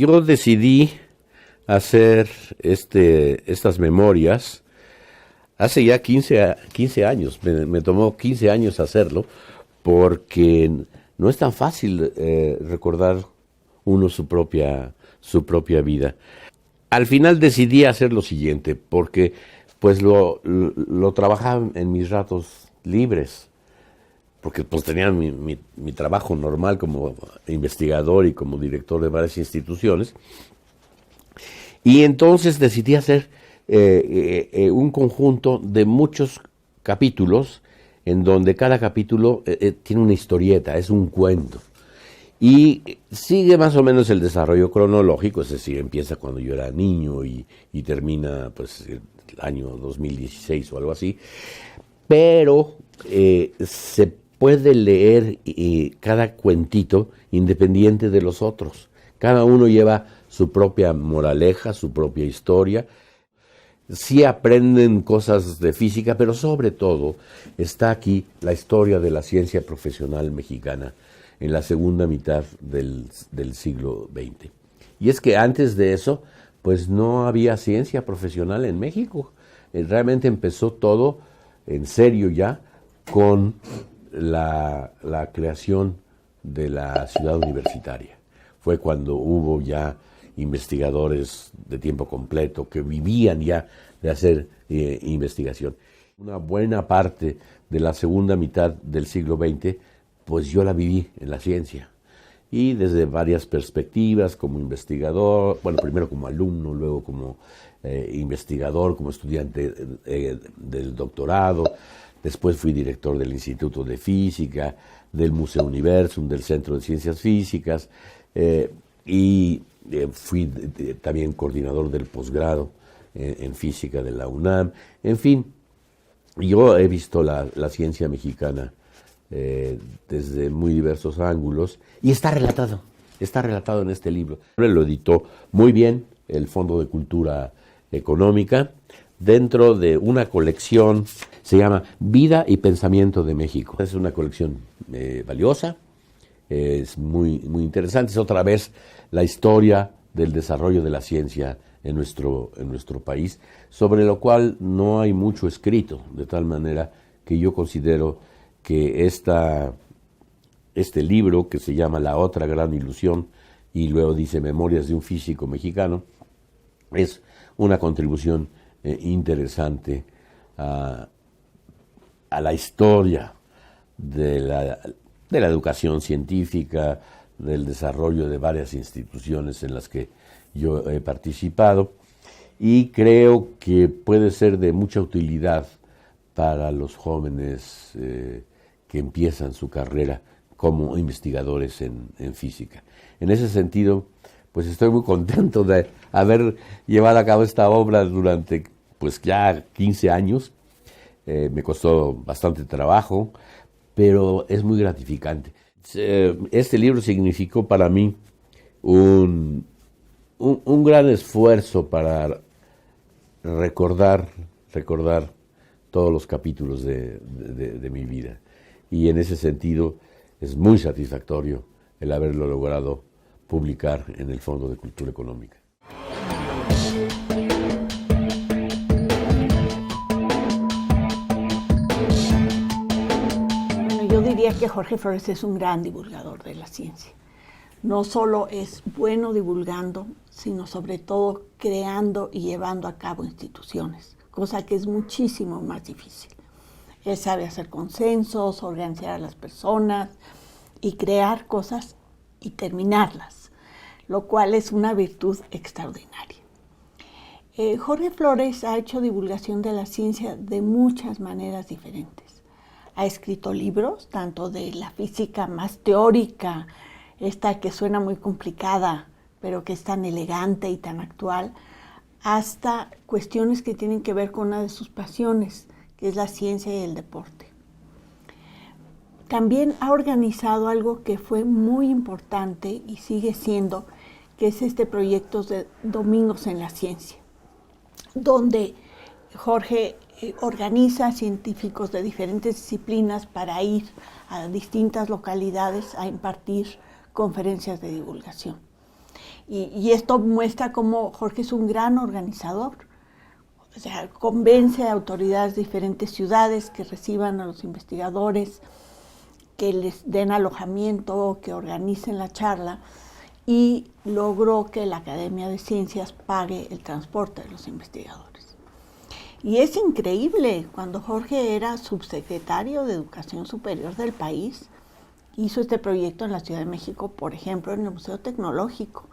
yo decidí hacer estas memorias hace ya 15 años. Me tomó 15 años hacerlo porque no es tan fácil recordar uno su propia vida. Al final decidí hacer lo siguiente, porque pues lo trabajaba en mis ratos libres, porque pues tenía mi trabajo normal como investigador y como director de varias instituciones, y entonces decidí hacer un conjunto de muchos capítulos, en donde cada capítulo tiene una historieta, es un cuento. Y sigue más o menos el desarrollo cronológico, es decir, empieza cuando yo era niño y termina pues el año 2016 o algo así, pero se puede leer cada cuentito independiente de los otros. Cada uno lleva su propia moraleja, su propia historia. Sí aprenden cosas de física, pero sobre todo está aquí la historia de la ciencia profesional mexicana en la segunda mitad del siglo XX. Y es que antes de eso, pues no había ciencia profesional en México. Realmente empezó todo en serio ya con la creación de la ciudad universitaria. Fue cuando hubo ya investigadores de tiempo completo que vivían ya de hacer investigación. Una buena parte de la segunda mitad del siglo XX pues yo la viví en la ciencia, y desde varias perspectivas, como investigador, bueno, primero como alumno, luego como investigador, como estudiante del doctorado, después fui director del Instituto de Física, del Museo Universum, del Centro de Ciencias Físicas, y fui también coordinador del posgrado en Física de la UNAM. En fin, yo he visto la ciencia mexicana desde muy diversos ángulos, y está relatado en este libro. Lo editó muy bien el Fondo de Cultura Económica, dentro de una colección, se llama Vida y Pensamiento de México. Es una colección valiosa, es muy interesante, es otra vez la historia del desarrollo de la ciencia en nuestro país, sobre lo cual no hay mucho escrito, de tal manera que yo considero que este libro, que se llama La otra gran ilusión, y luego dice Memorias de un físico mexicano, es una contribución interesante a la historia de la educación científica, del desarrollo de varias instituciones en las que yo he participado, y creo que puede ser de mucha utilidad para los jóvenes que empiezan su carrera como investigadores en física. En ese sentido, pues estoy muy contento de haber llevado a cabo esta obra durante pues ya 15 años. Me costó bastante trabajo, pero es muy gratificante. Este libro significó para mí un gran esfuerzo para recordar todos los capítulos de mi vida. Y en ese sentido es muy satisfactorio el haberlo logrado publicar en el Fondo de Cultura Económica. Bueno, yo diría que Jorge Flores es un gran divulgador de la ciencia. No solo es bueno divulgando, sino sobre todo creando y llevando a cabo instituciones, cosa que es muchísimo más difícil. Él sabe hacer consensos, organizar a las personas y crear cosas y terminarlas, lo cual es una virtud extraordinaria. Jorge Flores ha hecho divulgación de la ciencia de muchas maneras diferentes. Ha escrito libros, tanto de la física más teórica, esta que suena muy complicada, pero que es tan elegante y tan actual, hasta cuestiones que tienen que ver con una de sus pasiones, que es la ciencia y el deporte. También ha organizado algo que fue muy importante y sigue siendo, que es este proyecto de Domingos en la Ciencia, donde Jorge organiza científicos de diferentes disciplinas para ir a distintas localidades a impartir conferencias de divulgación. Y esto muestra cómo Jorge es un gran organizador. O sea, convence a autoridades de diferentes ciudades que reciban a los investigadores, que les den alojamiento, que organicen la charla, y logró que la Academia de Ciencias pague el transporte de los investigadores. Y es increíble, cuando Jorge era subsecretario de Educación Superior del país, hizo este proyecto en la Ciudad de México, por ejemplo, en el Museo Tecnológico.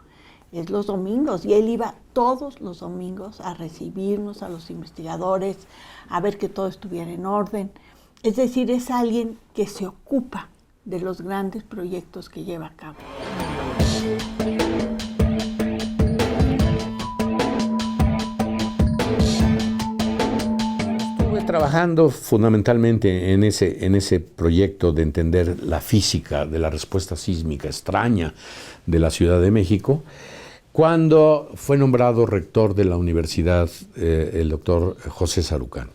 Es los domingos, y él iba todos los domingos a recibirnos a los investigadores, a ver que todo estuviera en orden. Es decir, es alguien que se ocupa de los grandes proyectos que lleva a cabo. Estuve trabajando fundamentalmente en ese proyecto de entender la física de la respuesta sísmica extraña de la Ciudad de México, cuando fue nombrado rector de la universidad el doctor José Sarucán.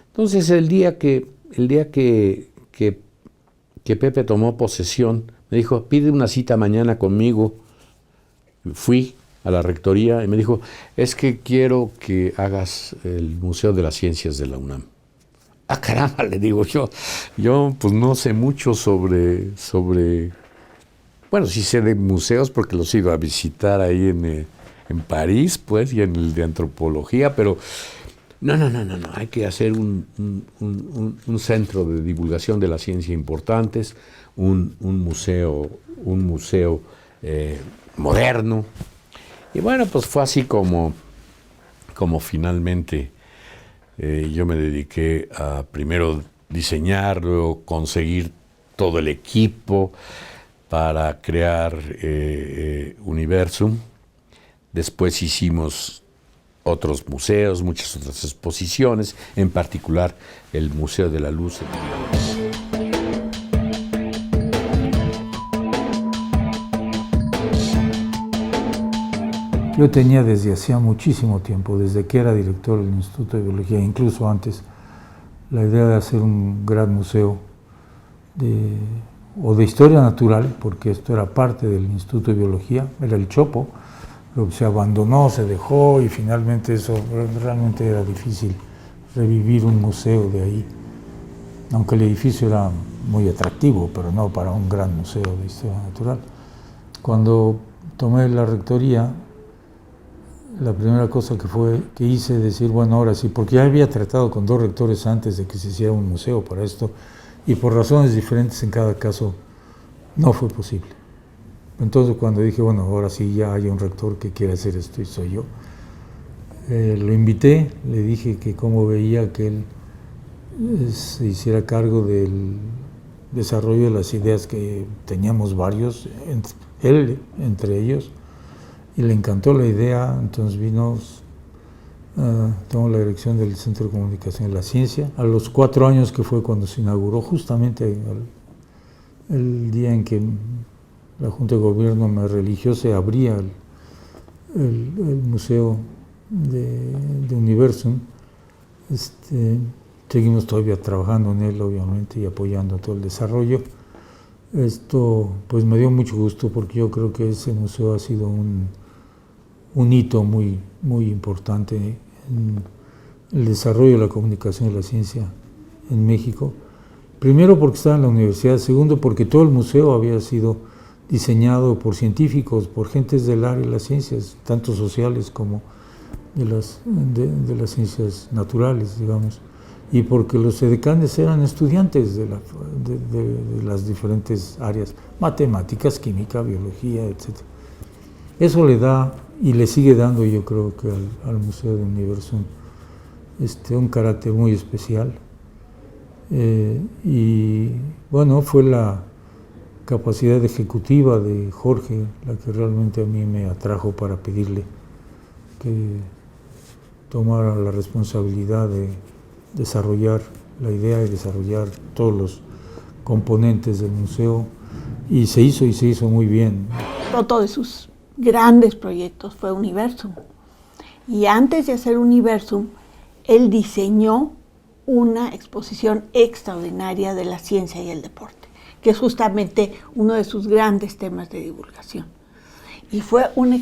Entonces, el día que Pepe tomó posesión, me dijo, pide una cita mañana conmigo. Fui a la rectoría y me dijo, es que quiero que hagas el Museo de las Ciencias de la UNAM. Ah, caramba, le digo, yo pues no sé mucho sobre, bueno, sí sé de museos porque los he ido a visitar ahí en París, pues, y en el de antropología, pero no, hay que hacer un centro de divulgación de la ciencia importantes, un museo moderno. Y bueno, pues fue así como finalmente yo me dediqué a primero diseñar, luego conseguir todo el equipo para crear Universum. Después hicimos otros museos, muchas otras exposiciones, en particular el Museo de la Luz. Yo tenía desde hacía muchísimo tiempo, desde que era director del Instituto de Biología, incluso antes, la idea de hacer un gran museo de historia natural, porque esto era parte del Instituto de Biología, era el Chopo, pero se abandonó, se dejó, y finalmente eso realmente era difícil, revivir un museo de ahí, aunque el edificio era muy atractivo, pero no para un gran museo de historia natural. Cuando tomé la rectoría, la primera cosa que hice es decir, bueno, ahora sí, porque ya había tratado con 2 rectores antes de que se hiciera un museo para esto, y por razones diferentes en cada caso no fue posible. Entonces, cuando dije, bueno, ahora sí ya hay un rector que quiere hacer esto y soy yo, lo invité, le dije que cómo veía que él se hiciera cargo del desarrollo de las ideas, que teníamos varios, él entre ellos, y le encantó la idea. Entonces vino, tomó la dirección del Centro de Comunicación de la Ciencia. A los 4 años, que fue cuando se inauguró, justamente el día en que la Junta de Gobierno me religió, se abría el Museo de Universum. Seguimos todavía trabajando en él, obviamente, y apoyando todo el desarrollo. Esto pues me dio mucho gusto, porque yo creo que ese museo ha sido un hito muy, muy importante en el desarrollo de la comunicación de la ciencia en México. Primero, porque estaba en la universidad; segundo, porque todo el museo había sido diseñado por científicos, por gentes del área de las ciencias, tanto sociales como de las ciencias naturales, digamos, y porque los edecanes eran estudiantes de las diferentes áreas, matemáticas, química, biología, etc. Eso le da, y le sigue dando, yo creo que al Museo de Universum, un carácter muy especial. Y bueno, fue la capacidad ejecutiva de Jorge la que realmente a mí me atrajo para pedirle que tomara la responsabilidad de desarrollar la idea y desarrollar todos los componentes del museo, y se hizo muy bien. Otro de sus grandes proyectos fue Universum, y antes de hacer Universum, él diseñó una exposición extraordinaria de la ciencia y el deporte, que es justamente uno de sus grandes temas de divulgación. Y fue una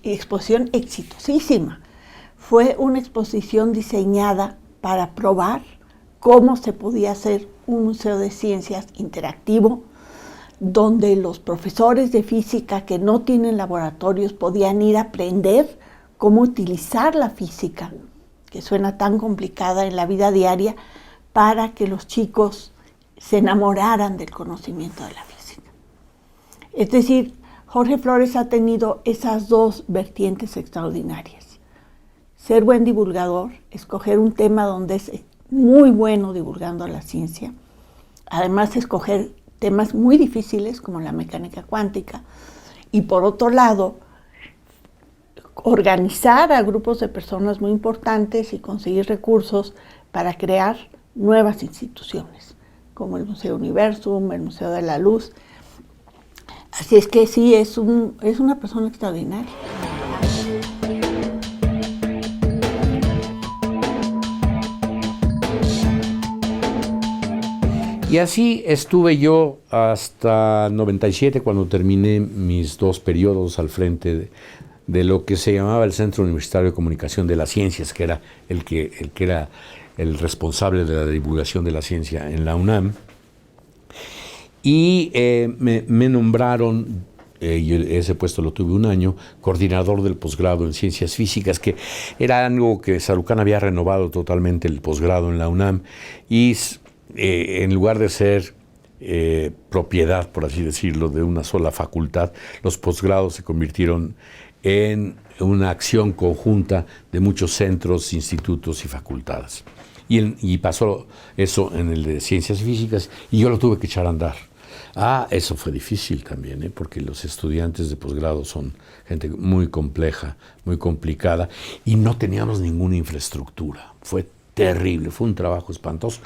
exposición exitosísima. Fue una exposición diseñada para probar cómo se podía hacer un museo de ciencias interactivo, donde los profesores de física que no tienen laboratorios podían ir a aprender cómo utilizar la física, que suena tan complicada en la vida diaria, para que los chicos se enamoraran del conocimiento de la física. Es decir, Jorge Flores ha tenido esas dos vertientes extraordinarias. Ser buen divulgador, escoger un tema donde es muy bueno divulgando la ciencia, además escoger temas muy difíciles como la mecánica cuántica, y por otro lado, organizar a grupos de personas muy importantes y conseguir recursos para crear nuevas instituciones, como el Museo Universum, el Museo de la Luz. Así es que sí, es una persona extraordinaria. Y así estuve yo hasta 97, cuando terminé mis 2 periodos al frente de lo que se llamaba el Centro Universitario de Comunicación de las Ciencias, que era el que era el responsable de la divulgación de la ciencia en la UNAM. Y me nombraron, y ese puesto lo tuve un año, coordinador del posgrado en Ciencias Físicas, que era algo que Sarucán había renovado totalmente, el posgrado en la UNAM, y en lugar de ser propiedad, por así decirlo, de una sola facultad, los posgrados se convirtieron en una acción conjunta de muchos centros, institutos y facultades. Y pasó eso en el de Ciencias Físicas, y yo lo tuve que echar a andar. Eso fue difícil también, porque los estudiantes de posgrado son gente muy compleja, muy complicada, y no teníamos ninguna infraestructura. Fue terrible, fue un trabajo espantoso.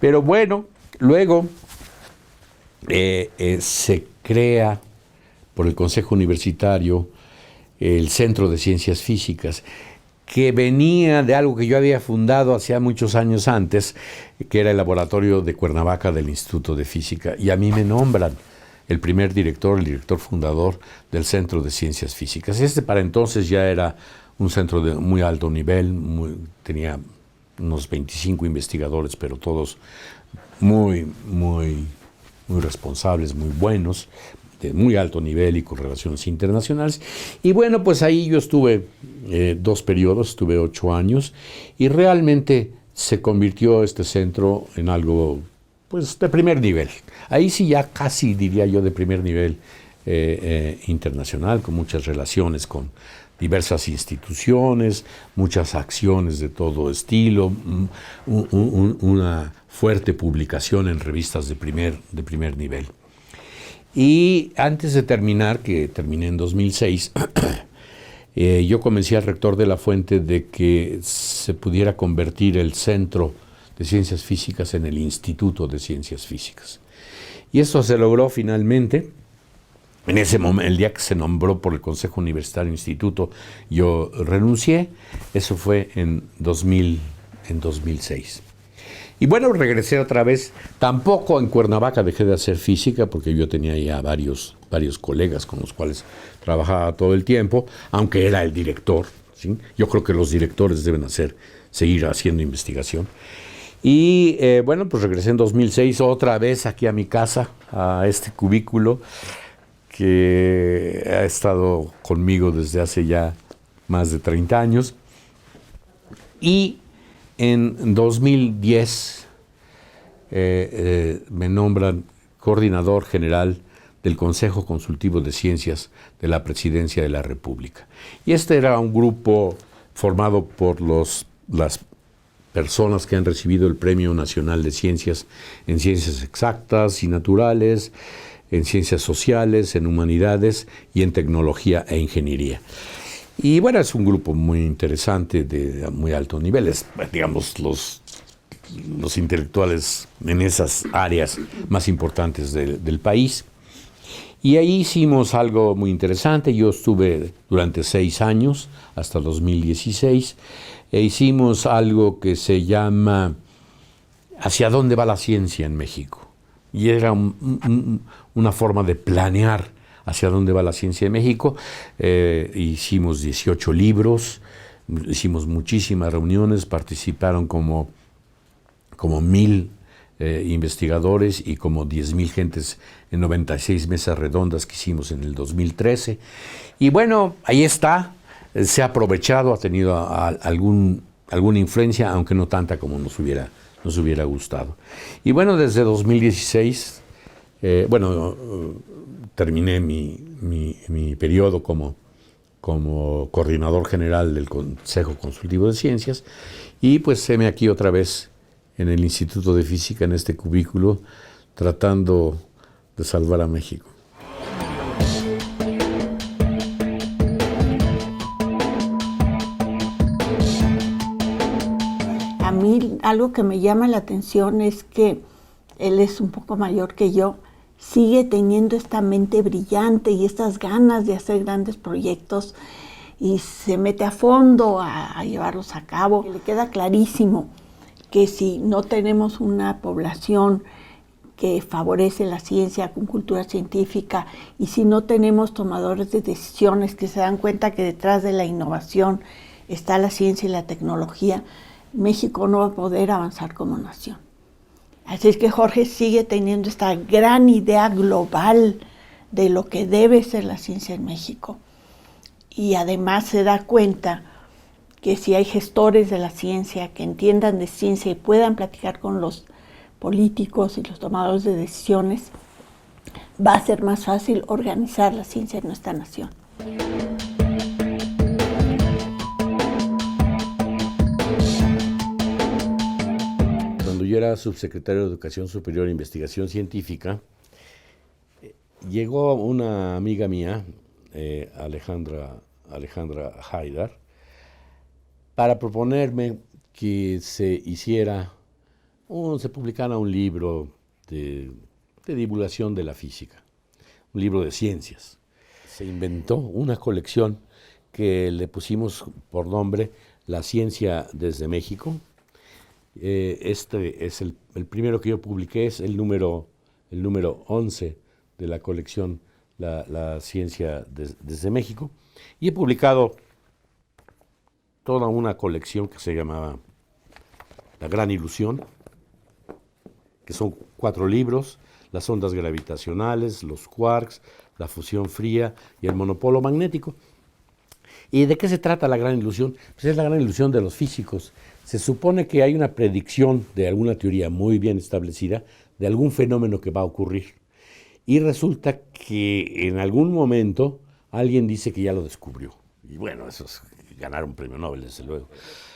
Pero bueno, luego se crea por el Consejo Universitario el Centro de Ciencias Físicas, que venía de algo que yo había fundado hacía muchos años antes, que era el laboratorio de Cuernavaca del Instituto de Física, y a mí me nombran el primer director, el director fundador del Centro de Ciencias Físicas. Para entonces ya era un centro de muy alto nivel, tenía unos 25 investigadores, pero todos muy responsables, muy buenos, de muy alto nivel y con relaciones internacionales. Y bueno, pues ahí yo estuve 2 periodos, estuve 8 años, y realmente se convirtió este centro en algo pues de primer nivel. Ahí sí ya casi diría yo de primer nivel internacional, con muchas relaciones con diversas instituciones, muchas acciones de todo estilo, una fuerte publicación en revistas de primer nivel. Y antes de terminar, que terminé en 2006, yo convencí al rector de la Fuente de que se pudiera convertir el Centro de Ciencias Físicas en el Instituto de Ciencias Físicas. Y eso se logró finalmente. En ese momento, el día que se nombró por el Consejo Universitario Instituto, yo renuncié. Eso fue en 2006. Y bueno, regresé otra vez. Tampoco en Cuernavaca dejé de hacer física, porque yo tenía ya varios colegas con los cuales trabajaba todo el tiempo, aunque era el director, ¿sí? Yo creo que los directores deben seguir haciendo investigación. Y bueno, pues regresé en 2006 otra vez aquí a mi casa, a este cubículo que ha estado conmigo desde hace ya más de 30 años. Y en 2010 me nombran coordinador general del Consejo Consultivo de Ciencias de la Presidencia de la República. Y este era un grupo formado por las personas que han recibido el Premio Nacional de Ciencias en Ciencias Exactas y Naturales, en Ciencias Sociales, en Humanidades y en Tecnología e Ingeniería. Y bueno, es un grupo muy interesante, de muy alto nivel, digamos, los intelectuales en esas áreas más importantes del país. Y ahí hicimos algo muy interesante. Yo estuve durante 6 años, hasta 2016, e hicimos algo que se llama ¿Hacia dónde va la ciencia en México? Y era una forma de planear hacia dónde va la ciencia de México. Hicimos 18 libros, hicimos muchísimas reuniones, participaron como 1,000 investigadores y como 10,000 gentes en 96 mesas redondas que hicimos en el 2013. Y bueno, ahí está, se ha aprovechado, ha tenido alguna influencia, aunque no tanta como nos hubiera gustado. Y bueno, desde 2016, terminé mi periodo como coordinador general del Consejo Consultivo de Ciencias, y pues heme aquí otra vez en el Instituto de Física, en este cubículo, tratando de salvar a México. A mí algo que me llama la atención es que él es un poco mayor que yo, sigue teniendo esta mente brillante y estas ganas de hacer grandes proyectos y se mete a fondo a llevarlos a cabo. Le queda clarísimo que si no tenemos una población que favorece la ciencia con cultura científica y si no tenemos tomadores de decisiones que se dan cuenta que detrás de la innovación está la ciencia y la tecnología, México no va a poder avanzar como nación. Así es que Jorge sigue teniendo esta gran idea global de lo que debe ser la ciencia en México. Y además se da cuenta que si hay gestores de la ciencia que entiendan de ciencia y puedan platicar con los políticos y los tomadores de decisiones, va a ser más fácil organizar la ciencia en nuestra nación. Cuando yo era subsecretario de Educación Superior e Investigación Científica, llegó una amiga mía, Alejandra Haidar, para proponerme que se publicara un libro de divulgación de la física, un libro de ciencias. Se inventó una colección que le pusimos por nombre La Ciencia desde México. Este es el primero que yo publiqué, es el número 11 de la colección La Ciencia desde México. Y he publicado toda una colección que se llamaba La Gran Ilusión, que son 4 libros: las ondas gravitacionales, los quarks, la fusión fría y el monopolo magnético. ¿Y de qué se trata la gran ilusión? Pues es la gran ilusión de los físicos. Se supone que hay una predicción de alguna teoría muy bien establecida de algún fenómeno que va a ocurrir. Y resulta que en algún momento alguien dice que ya lo descubrió. Y bueno, eso es ganar un premio Nobel, desde luego.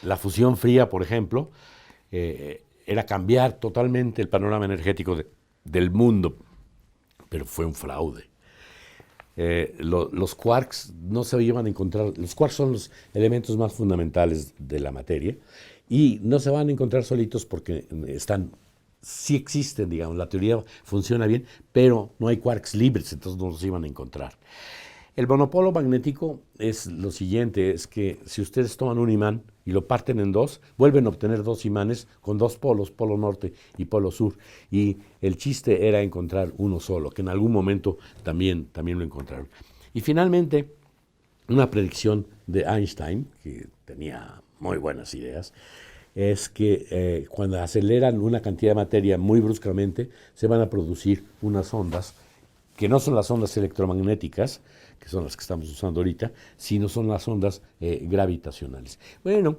La fusión fría, por ejemplo, era cambiar totalmente el panorama energético del mundo, pero fue un fraude. Los quarks no se iban a encontrar. Los quarks son los elementos más fundamentales de la materia y no se van a encontrar solitos porque sí existen, digamos, la teoría funciona bien, pero no hay quarks libres, entonces no los iban a encontrar. El monopolo magnético es lo siguiente: es que si ustedes toman un imán y lo parten en dos, vuelven a obtener 2 imanes con 2 polos, polo norte y polo sur. Y el chiste era encontrar uno solo, que en algún momento también lo encontraron. Y finalmente, una predicción de Einstein, que tenía muy buenas ideas, es que cuando aceleran una cantidad de materia muy bruscamente, se van a producir unas ondas que no son las ondas electromagnéticas, que son las que estamos usando ahorita, sino son las ondas gravitacionales. Bueno,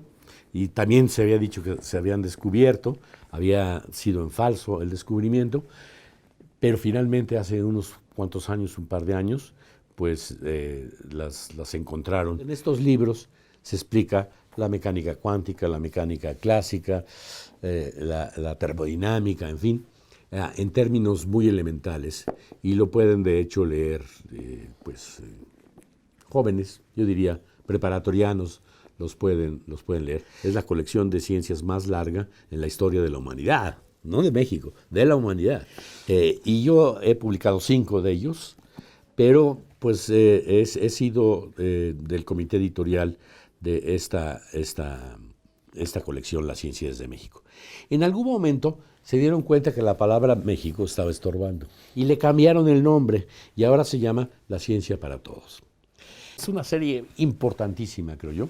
y también se había dicho que se habían descubierto, había sido en falso el descubrimiento, pero finalmente hace unos cuantos años, un par de años, pues las encontraron. En estos libros se explica la mecánica cuántica, la mecánica clásica, la termodinámica, en fin, en términos muy elementales, y lo pueden de hecho leer jóvenes, yo diría preparatorianos, los pueden leer. Es la colección de ciencias más larga en la historia de la humanidad, no de México, de la humanidad. Y yo he publicado 5 de ellos, pero pues he sido del comité editorial de esta esta colección La Ciencia desde México. En algún momento se dieron cuenta que la palabra México estaba estorbando y le cambiaron el nombre y ahora se llama La Ciencia para Todos. Es una serie importantísima, creo yo.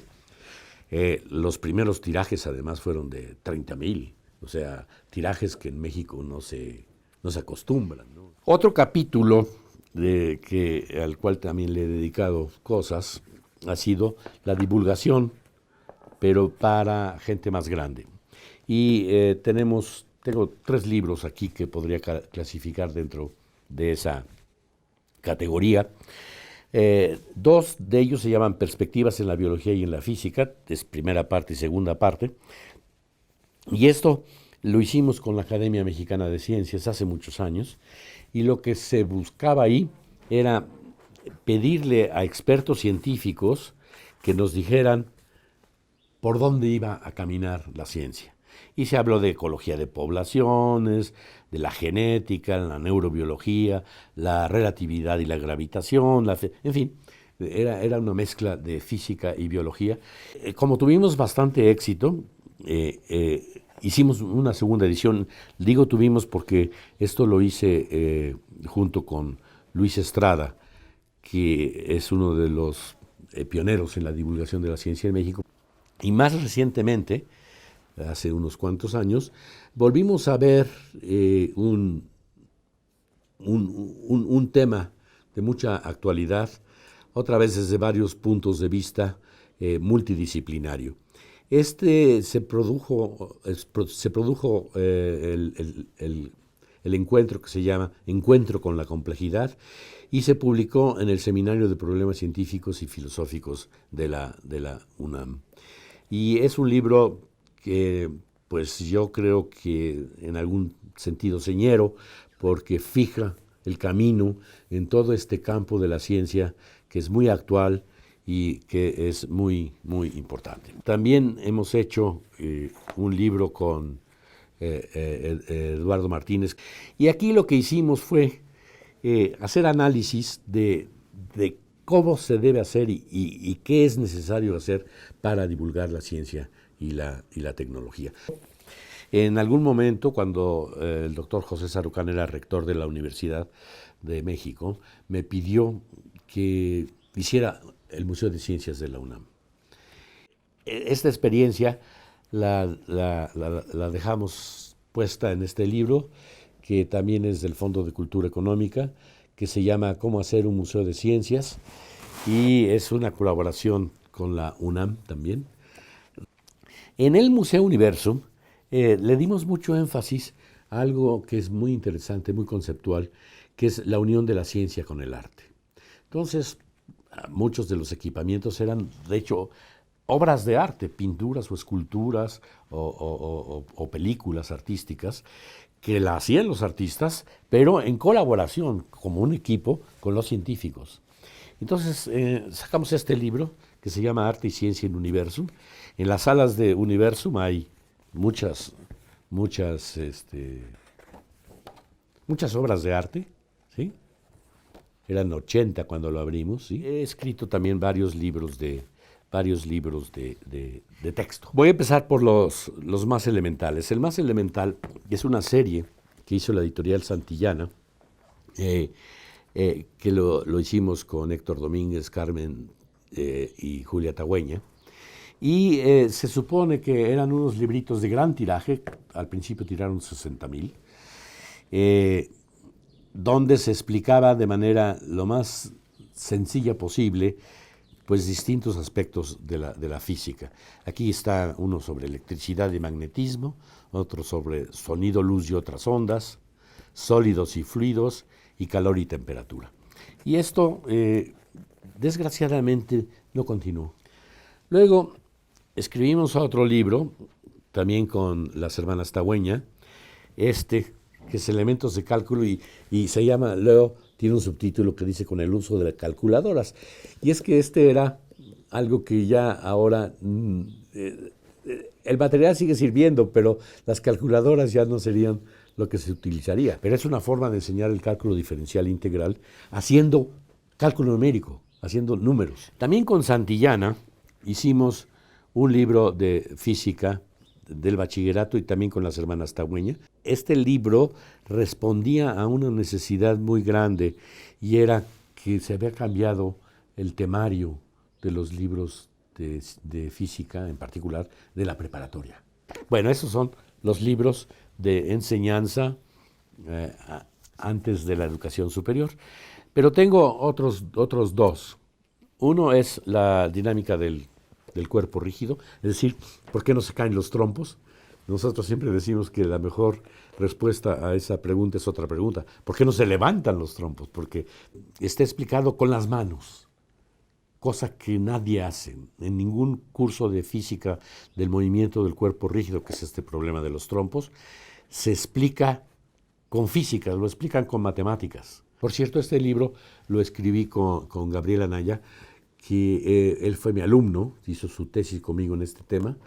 Los primeros tirajes además fueron de 30,000, o sea, tirajes que en México no se acostumbran, ¿no? Otro capítulo al cual también le he dedicado cosas ha sido la divulgación, pero para gente más grande. Y tengo 3 libros aquí que podría clasificar dentro de esa categoría. 2 de ellos se llaman Perspectivas en la biología y en la física, es primera parte y segunda parte. Y esto lo hicimos con la Academia Mexicana de Ciencias hace muchos años, y lo que se buscaba ahí era pedirle a expertos científicos que nos dijeran por dónde iba a caminar la ciencia. Y se habló de ecología de poblaciones, de la genética, la neurobiología, la relatividad y la gravitación, en fin, era una mezcla de física y biología. Como tuvimos bastante éxito, hicimos una segunda edición. Digo tuvimos porque esto lo hice junto con Luis Estrada, que es uno de los pioneros en la divulgación de la ciencia en México. Y más recientemente, hace unos cuantos años, volvimos a ver un tema de mucha actualidad, otra vez desde varios puntos de vista multidisciplinario. Se produjo el encuentro que se llama Encuentro con la Complejidad y se publicó en el Seminario de Problemas Científicos y Filosóficos de la UNAM. Y es un libro que pues yo creo que en algún sentido señero, porque fija el camino en todo este campo de la ciencia que es muy actual y que es muy, muy importante. También hemos hecho un libro con Eduardo Martínez, y aquí lo que hicimos fue hacer análisis de cómo se debe hacer y qué es necesario hacer para divulgar la ciencia y la tecnología. En algún momento, cuando el doctor José Sarucán era rector de la Universidad de México, me pidió que hiciera el Museo de Ciencias de la UNAM. Esta experiencia la dejamos puesta en este libro, que también es del Fondo de Cultura Económica, que se llama Cómo hacer un museo de ciencias, y es una colaboración con la UNAM también. En el Museo Universum le dimos mucho énfasis a algo que es muy interesante, muy conceptual, que es la unión de la ciencia con el arte. Entonces, muchos de los equipamientos eran, de hecho, obras de arte, pinturas o esculturas o películas artísticas, que la hacían los artistas, pero en colaboración, como un equipo, con los científicos. Entonces, sacamos este libro, que se llama Arte y Ciencia en Universum. En las salas de Universum hay muchas obras de arte, ¿sí? Eran 80 cuando lo abrimos, ¿sí? He escrito también varios libros de texto. Voy a empezar por los más elementales. El más elemental es una serie que hizo la editorial Santillana, que lo hicimos con Héctor Domínguez, Carmen y Julia Tagüeña. Y se supone que eran unos libritos de gran tiraje, al principio tiraron 60,000, donde se explicaba de manera lo más sencilla posible pues distintos aspectos de la física. Aquí está uno sobre electricidad y magnetismo, otro sobre sonido, luz y otras ondas, sólidos y fluidos, y calor y temperatura. Y esto, desgraciadamente, no continuó. Luego escribimos otro libro, también con las hermanas Tagüeña, que es Elementos de Cálculo, y se llama, luego tiene un subtítulo que dice Con el uso de las calculadoras. Y es que era algo que ya ahora, el material sigue sirviendo, pero las calculadoras ya no serían lo que se utilizaría. Pero es una forma de enseñar el cálculo diferencial integral haciendo cálculo numérico, haciendo números. También con Santillana hicimos un libro de física del bachillerato y también con las hermanas Tagüeña. Este libro respondía a una necesidad muy grande y era que se había cambiado el temario de los libros de física, en particular de la preparatoria. Bueno, esos son los libros de enseñanza antes de la educación superior. Pero tengo otros dos. Uno es la dinámica del cuerpo rígido, es decir, ¿por qué no se caen los trompos? Nosotros siempre decimos que la mejor respuesta a esa pregunta es otra pregunta. ¿Por qué no se levantan los trompos? Porque está explicado con las manos, cosa que nadie hace. En ningún curso de física del movimiento del cuerpo rígido, que es este problema de los trompos, se explica con física, lo explican con matemáticas. Por cierto, este libro lo escribí con Gabriel Anaya, que él fue mi alumno, hizo su tesis conmigo en este tema,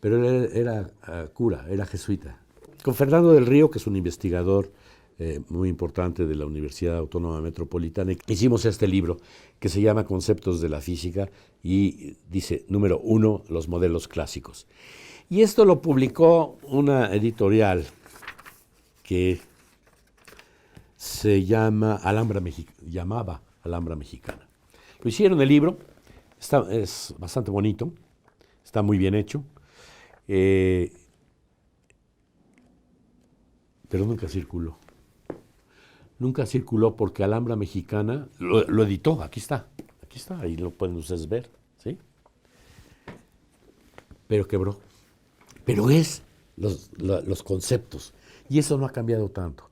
pero él era cura, era jesuita. Con Fernando del Río, que es un investigador muy importante de la Universidad Autónoma Metropolitana, hicimos este libro que se llama Conceptos de la Física y dice, número 1, los modelos clásicos. Y esto lo publicó una editorial que se llamaba Alhambra Mexicana. Lo hicieron el libro, es bastante bonito, está muy bien hecho, pero nunca circuló. Nunca circuló porque Alhambra Mexicana lo editó, aquí está, ahí lo pueden ustedes ver, ¿sí? Pero quebró. Pero es los conceptos, y eso no ha cambiado tanto,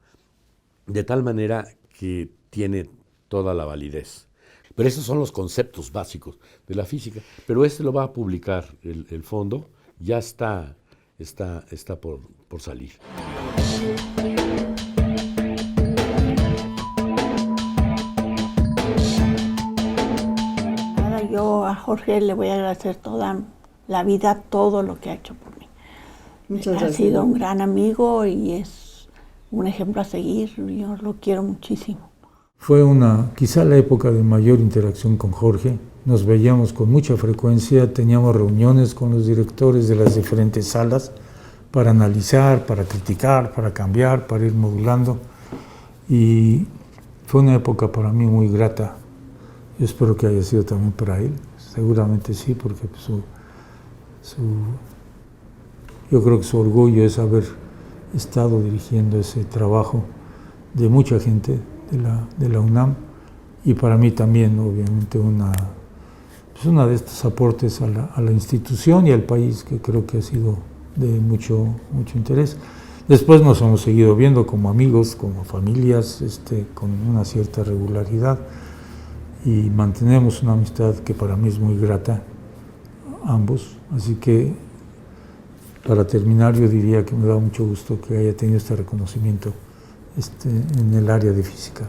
de tal manera que tiene toda la validez. Pero esos son los conceptos básicos de la física. Pero este lo va a publicar el fondo, ya está por salir. Yo a Jorge le voy a agradecer toda la vida, todo lo que ha hecho por mí. Muchas gracias. Ha sido un gran amigo y es un ejemplo a seguir. Yo lo quiero muchísimo. Fue quizá la época de mayor interacción con Jorge. Nos veíamos con mucha frecuencia, teníamos reuniones con los directores de las diferentes salas para analizar, para criticar, para cambiar, para ir modulando. Y fue una época para mí muy grata. Yo espero que haya sido también para él. Seguramente sí, porque yo creo que su orgullo es haber estado dirigiendo ese trabajo de mucha gente de la UNAM, y para mí también, obviamente, una de estos aportes a la institución y al país, que creo que ha sido de mucho interés. Después nos hemos seguido viendo como amigos, como familias, con una cierta regularidad, y mantenemos una amistad que para mí es muy grata, ambos. Así que, para terminar, yo diría que me da mucho gusto que haya tenido este reconocimiento en el área de física.